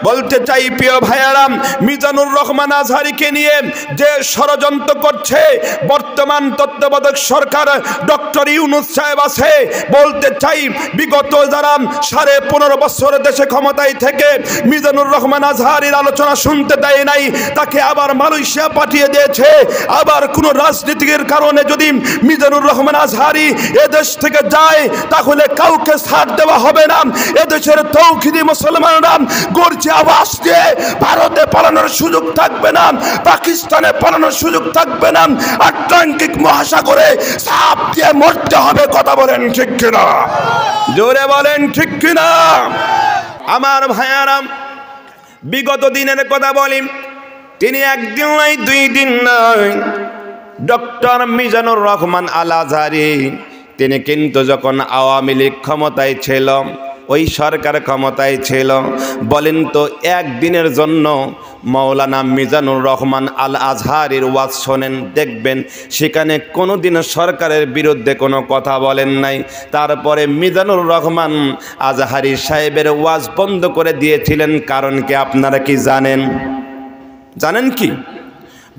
বলতে চাই প্রিয় ভাইয়ারাম, মিজানুর রহমান আজহারীকে নিয়ে যে ষড়যন্ত্র করছে বর্তমান তত্ত্বাবধায়ক সরকার ডক্টর ইউনূস সাহেব আছে, বলতে চাই বিগত যারা 15.5 বছর দেশে ক্ষমতায় থেকে মিজানুর রহমান আজহারীর আলোচনা শুনতে দেয় নাই, তাকে আবার মালয়েশিয়া পাঠিয়ে দিয়েছে। আবার কোনো রাজনীতির কারণে যদি মিজানুর রহমান আজহারী এদেশ থেকে যায় তাহলে কাউকে ছাড় দেওয়া হবে না। এদেশের তৌহিদি মুসলমানরা গর্জে আওয়াজ দিয়ে ভারতে পালানোর সুযোগ থাকবে না, পাকিস্তানে পালানোর সুযোগ থাকবে না, আটলান্টিক মহাসাগরে ঝাঁপ দিয়ে মরতে হবে। কথা বলেন ঠিক কিনা? জোরে বলেন ঠিক কিনা? আমার ভাইয়ারাম, বিগত দিনের কথা বলি, তিনি একদিন নয়, 2 দিন নয়, ডক্টর মিজানুর রহমান আল আজহারী তিনি কিন্তু যখন আওয়ামী লীগ ক্ষমতায় ছিল, ওই সরকার ক্ষমতায় ছিল, বলেন তো একদিনের জন্য মাওলানা মিজানুর রহমান আল আজহারীর ওয়াজ শোনেন, দেখবেন সেখানে কোনোদিন সরকারের বিরুদ্ধে কোনো কথা বলেন নাই। তারপরে মিজানুর রহমান আজহারী সাহেবের ওয়াজ বন্ধ করে দিয়েছিলেন। কারণ কি আপনারা কি জানেন? জানেন কি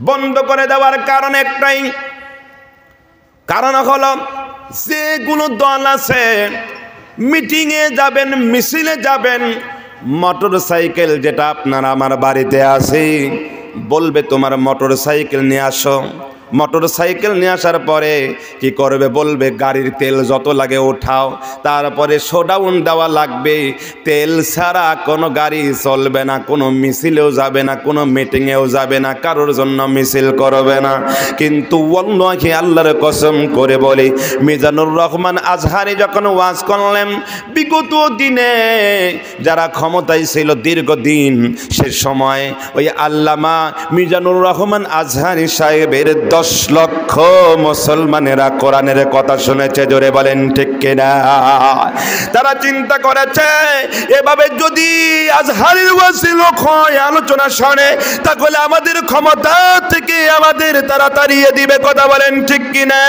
বন্ধ করে দেওয়ার কারণ একটাই, কারণ হলো যেগুলো দল আছে মিটিংয়ে যাবেন, মিছিলে যাবেন, মোটর সাইকেল যেটা আপনার আমার বাড়িতে আছে, বলবে তোমার মোটর সাইকেল নিয়ে আসো। মোটর সাইকেল নিয়ে আসার পরে কি করবে? বলবে গাড়ির তেল যত লাগে ওঠাও, তারপরে শোডাউন দেওয়া লাগবে, তেল ছাড়া কোনো গাড়ি চলবে না, কোনো মিছিলেও যাবে না, কোনো মিটিংয়েও যাবে না, কারোর জন্য মিছিল করবে না। কিন্তু ওয়াল্লাহি আল্লাহর কসম করে বলি, মিজানুর রহমান আজহারী যখন ওয়াজ করলেন, বিগত দিনে যারা ক্ষমতায় ছিল দীর্ঘদিন, সে সময় ওই আল্লামা মিজানুর রহমান আজহারী সাহেবের 10 লক্ষ মুসলমানেরা কোরআনের কথা শুনেছে। জোরে বলেন ঠিক কিনা? তারা চিন্তা করেছে এভাবে যদি আজহারীর ওয়াজি লোক হয়, আলোচনা শুনে, তাহলে আমাদের ক্ষমতা থেকে আমাদের তারা তাড়িয়ে দিবে। কথা বলেন ঠিক কিনা?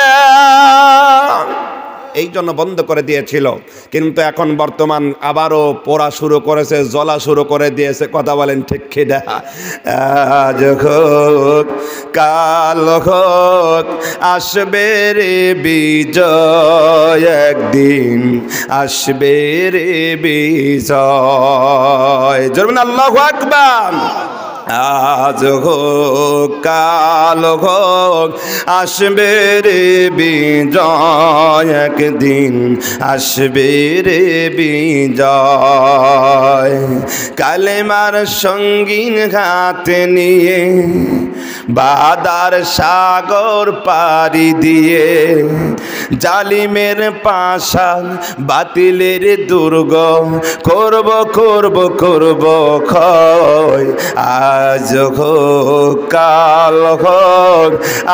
এই জন্য বন্ধ করে দিয়েছিল। কিন্তু এখন বর্তমান আবারও পড়া শুরু করেছে, জ্বলা শুরু করে দিয়েছে। কথা বলেন ঠিক কিনা? আজ হোক কাল হোক আসবে রে বিজয়, একদিন আসবে রে বিজয়। জোরে আল্লাহু আকবার। আজ হোক কাল হোক আসবে রে বিজয়, একদিন আসবে রে বিজয়। কালেমার সঙ্গীন হাতে নিয়ে বাদার সাগর পাড়ি দিয়ে, জালিমের পাশান বাতিলের দুর্গ করব করব করব ক্ষয়। আজ হোক কাল হোক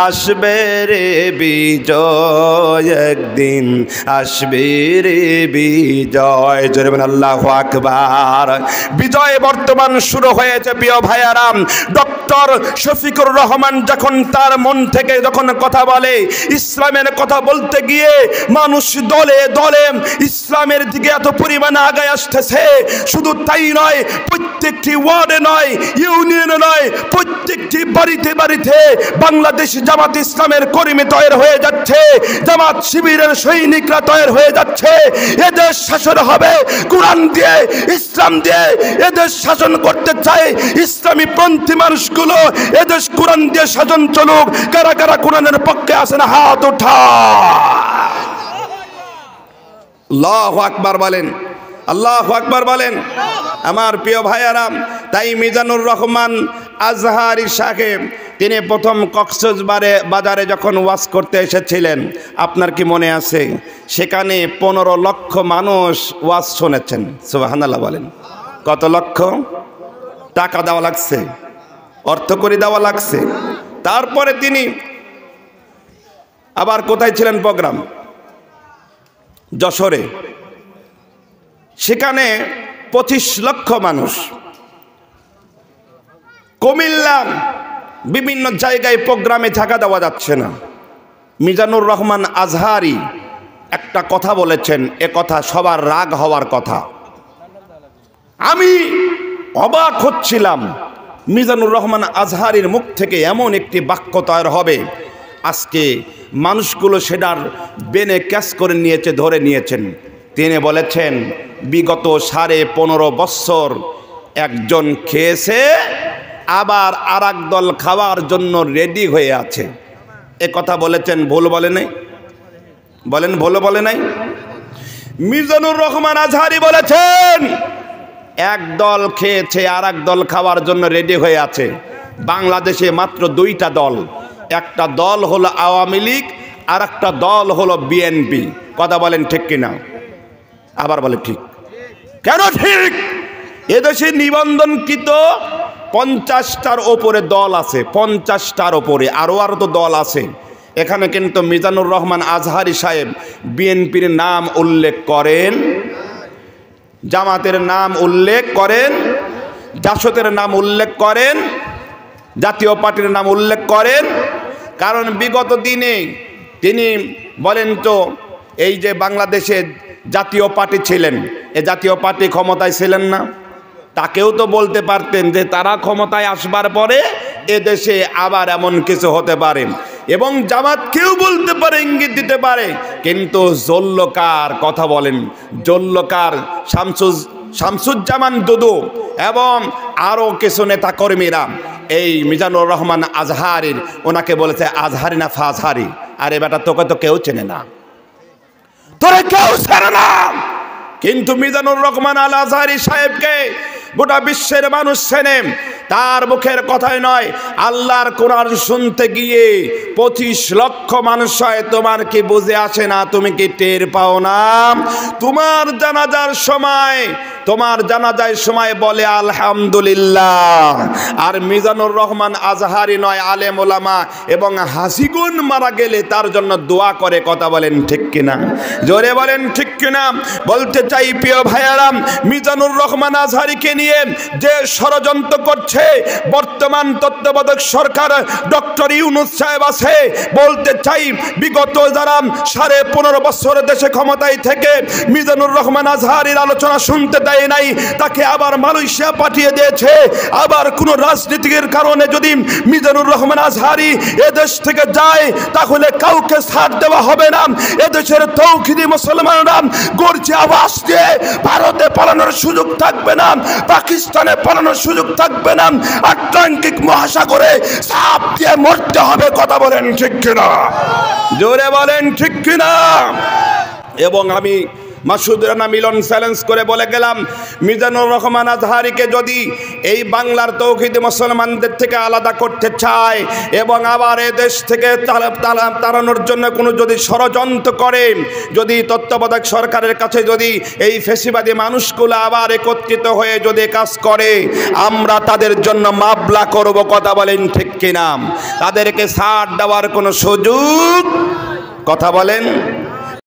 আসবে রে বিজয়, একদিন আসবে রে বিজয়। জোরে বলেন আল্লাহু আকবার। বিজয় বর্তমান শুরু হয়েছে প্রিয় ভাইয়ারাম। ডক্টর শফিকুর রহমান যখন তার মন থেকে যখন কথা বলে, ইসলামের কথা বলতে গিয়ে মানুষ দলে দলে ইসলামের দিকে এত পরিমাণে আগায় আসতেছে। শুধু তাই নয়, প্রত্যেকটি ওয়ার্ডে নয়, ইউনিয়নে নয়, প্রত্যেকটি বাড়িতে বাড়িতে বাংলাদেশ জামাত ইসলামের কর্মী তৈরি হয়ে যাচ্ছে, জামাত শিবিরের সৈনিকরা তৈরি হয়ে যাচ্ছে। এদেশ শাসন হবে কোরআন দিয়ে, ইসলাম দিয়ে। এদেশ শাসন করতে চায় ইসলামী পন্থী মানুষগুলো, এদেশ কোরআন দিয়ে শাসন চলুক। কারা কারা কোরআনের পক্ষে আছেন হাত উঠা। আল্লাহু আকবার বলেন, আল্লাহু আকবার বলেন। আমার প্রিয় ভাইয়ারাম, তাই মিজানুর রহমান আজহারী সাহেব তিনি প্রথম কক্সবাজারে যখন ওয়াজ করতে এসেছিলেন, আপনার কি মনে আছে? সেখানে 15 লক্ষ মানুষ ওয়াজ শুনেছেন। সুবহানাল্লাহ বলেন। কত লক্ষ? টাকা দেওয়া লাগছে, অর্থ করে দেওয়া লাগছে। তারপরে তিনি আবার কোথায় ছিলেন? প্রোগ্রাম যশোরে, সেখানে 25 লক্ষ মানুষ। কুমিল্লা বিভিন্ন জায়গায় প্রোগ্রামে থাকা দেওয়া যাচ্ছে না। মিজানুর রহমান আজহারী একটা কথা বলেছেন, এ কথা সবার রাগ হওয়ার কথা। আমি অবাক হচ্ছিলাম মিজানুর রহমান আজহারীর মুখ থেকে এমন একটি বাক্য তৈরি হবে, আজকে মানুষগুলো সেটার বেনে ক্যাচ করে নিয়েছে, ধরে নিয়েছেন। তিনি বলেছেন বিগত 15.5 বছর একজন খেয়েছে, আবার আর এক দল খাওয়ার জন্য রেডি হয়ে আছে। এ কথা বলেছেন, ভুল বলে নাই? বলেন ভুল বলে নাই? মিজানুর রহমান আজহারী বলেছেন এক দল খেয়েছে, আর এক দল খাওয়ার জন্য রেডি হয়ে আছে। বাংলাদেশে মাত্র 2টা দল, একটা দল হলো আওয়ামী লীগ, আর একটা দল হলো বিএনপি। কথা বলেন ঠিক কিনা? আবার বলে ঠিক। কেন ঠিক? এদেশে নিবন্ধনকৃত 50টার ওপরে দল আছে, 50টার ওপরে, আরো তো দল আছে। এখানে কিন্তু মিজানুর রহমান আজহারী সাহেব বিএনপির নাম উল্লেখ করেন, জামাতের নাম উল্লেখ করেন, জাসদের নাম উল্লেখ করেন, জাতীয় পার্টির নাম উল্লেখ করেন। কারণ বিগত দিনে তিনি বলেন তো, এই যে বাংলাদেশে জাতীয় পার্টি ছিলেন, এ জাতীয় পার্টি ক্ষমতায় ছিলেন না, তাকেও তো বলতে পারতেন যে তারা ক্ষমতায় আসবার পরে এদেশে আবার এমন কিছু হতে পারে, এবং জামাতকেও বলতে পারে, ইঙ্গিত দিতে পারে। কিন্তু জল্লকার কথা বলেন, জল্লকার শামসুজ্জামান দুদু এবং আরও কিছু নেতাকর্মীরা এই মিজানুর রহমান আজহারীর, ওনাকে বলেছে আজহারি না ফাজহারি। আরে বেটা, তোকে তো কেউ চেনে না, তোরে কেউ চেনে না। কিন্তু মিজানুর রহমান আল আজহারী সাহেবকে গোটা বিশ্বের মানুষ চেনে। তার মুখের কথাই নয়, আল্লাহর কোরআন শুনতে গিয়ে 25 লক্ষ মানুষ হয়। তোমার কি বুঝে আসে না? তুমি কি টের পাও না? তোমার জানাজার সময় বলে আলহামদুলিল্লাহ। আর মিজানুর রহমান আজহারী নয়, আলেম ওলামা এবং হাসিগুন মারা গেলে তার জন্য দোয়া করে। কথা বলেন ঠিক কিনা? জোরে বলেন ঠিক কিনা? বলতে চাই প্রিয় ভাইয়ারাম, মিজানুর রহমান আজহারীকে নিয়ে যে ষড়যন্ত্র করছে বর্তমান তত্ত্বাবধায়ক সরকার ডক্টর ইউনূস সাহেব আছে, বলতে চাই বিগত যারা 15.5 বছর দেশে ক্ষমতায় থেকে মিজানুর রহমান আজহারীর আলোচনা শুনতে দেয় নাই, তাকে আবার মালয়েশিয়া পাঠিয়ে দিয়েছে। আবার কোন রাজনীতির কারণে যদি মিজানুর রহমান আজহারী এদেশ থেকে যায়, তাহলে কাউকে ছাড় দেওয়া হবে না। এদেশের তৌহিদি মুসলমানরা গর্জে আওয়াজ দিয়ে ভারতে পালানোর সুযোগ থাকবে না, পাকিস্তানে পালানোর সুযোগ থাকবে না, আটলান্টিক মহাসাগরে চাপ দিয়ে মরতে হবে। কথা বলেন ঠিক কিনা? জোরে বলেন ঠিক কিনা? এবং আমি মাসুদ রানা মিলন চ্যালেঞ্জ করে বলে গেলাম, মিজানুর রহমান আজহারীকে যদি এই বাংলার তৌহিদি মুসলমানদের থেকে আলাদা করতে চায় এবং আবার এদেশ থেকে তাড়ানোর জন্য কোনো যদি ষড়যন্ত্র করে, যদি তত্ত্বাবধায়ক সরকারের কাছে যদি এই ফেসিবাদী মানুষগুলো আবার একত্রিত হয়ে যদি কাজ করে, আমরা তাদের জন্য মামলা করব। কথা বলেন ঠিক কিনা? তাদেরকে ছাড় দেওয়ার কোনো সুযোগ, কথা বলেন।